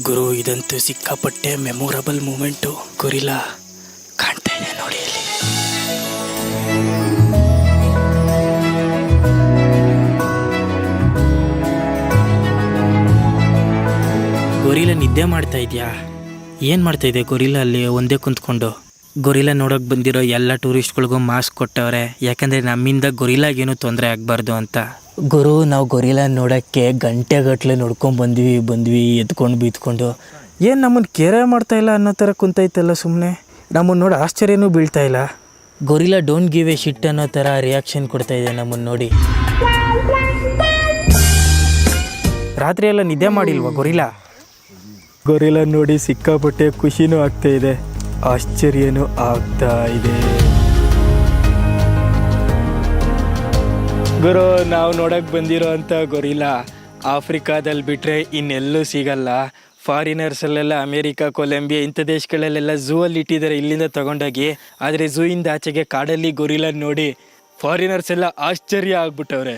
ಗುರು, ಇದಂತೂ ಸಿಕ್ಕಾಪಟ್ಟೆ memorable moment. Gorilla ಕಾಣ್ತಾ ಇದೆ ನೋಡಿ ಅಲ್ಲಿ. ಗೊರಿಲ್ಲಾ ನಿದ್ದೆ ಮಾಡ್ತಾ ಇದೆಯಾ? ಏನು ಮಾಡ್ತಾ ಇದೆ ಗೊರಿಲ್ಲಾ ಅಲ್ಲಿ ಒಂದೇ ಕುಂತ್ಕೊಂಡು? ಗೊರಿಲ್ಲಾ ನೋಡೋಕೆ ಬಂದಿರೋ ಎಲ್ಲ ಟೂರಿಸ್ಟ್ಗಳಿಗೂ ಮಾಸ್ಕ್ ಕೊಟ್ಟವ್ರೆ, ಯಾಕಂದರೆ ನಮ್ಮಿಂದ ಗೊರಿಲ್ಲಾಗೇನು ತೊಂದರೆ ಆಗಬಾರ್ದು ಅಂತ. ಗುರು, ನಾವು ಗೊರಿಲ್ಲಾ ನೋಡೋಕ್ಕೆ ಗಂಟೆಗಟ್ಟಲೆ ನೋಡ್ಕೊಂಡು ಬಂದ್ವಿ ಎದ್ಕೊಂಡು ಬಿದ್ಕೊಂಡು. ಏನು ನಮ್ಮನ್ನು ಕೇರೆ ಮಾಡ್ತಾ ಇಲ್ಲ ಅನ್ನೋ ಥರ ಕುಂತೈತಲ್ಲ ಸುಮ್ಮನೆ. ನಮ್ಮನ್ನು ನೋಡಿ ಆಶ್ಚರ್ಯನೂ ಬೀಳ್ತಾ ಇಲ್ಲ. ಗೊರಿಲ್ಲಾ ಡೋಂಟ್ ಗಿವ್ ಎ ಶಿಟ್ ಅನ್ನೋ ಥರ ರಿಯಾಕ್ಷನ್ ಕೊಡ್ತಾ ಇದೆ ನಮ್ಮನ್ನು ನೋಡಿ. ರಾತ್ರಿ ಎಲ್ಲ ನಿದ್ದೆ ಮಾಡಿಲ್ವಾ ಗೊರಿಲ್ಲಾ? ಗೊರಿಲ್ಲಾ ನೋಡಿ ಸಿಕ್ಕಾಪಟ್ಟೆ ಖುಷಿನೂ ಆಗ್ತಾ ಇದೆ, ಆಶ್ಚರ್ಯನೂ ಆಗ್ತಾ ಇದೆ. ಗುರು, ನಾವು ನೋಡೋಕೆ ಬಂದಿರೋ ಅಂಥ ಗೊರಿಲ್ಲಾ ಆಫ್ರಿಕಾದಲ್ಲಿ ಬಿಟ್ಟರೆ ಇನ್ನೆಲ್ಲೂ ಸಿಗಲ್ಲ. ಫಾರಿನರ್ಸಲ್ಲೆಲ್ಲ ಅಮೇರಿಕಾ, ಕೊಲಂಬಿಯಾ ಇಂಥ ದೇಶಗಳಲ್ಲೆಲ್ಲ ಝೂ ಅಲ್ಲಿ ಇಟ್ಟಿದ್ದಾರೆ ಇಲ್ಲಿಂದ ತಗೊಂಡೋಗಿ. ಆದರೆ ಝೂ ಇಂದ ಆಚೆಗೆ ಕಾಡಲ್ಲಿ ಗೊರಿಲ್ಲಾ ನೋಡಿ ಫಾರಿನರ್ಸ್ ಎಲ್ಲ ಆಶ್ಚರ್ಯ ಆಗ್ಬಿಟ್ಟವ್ರೆ.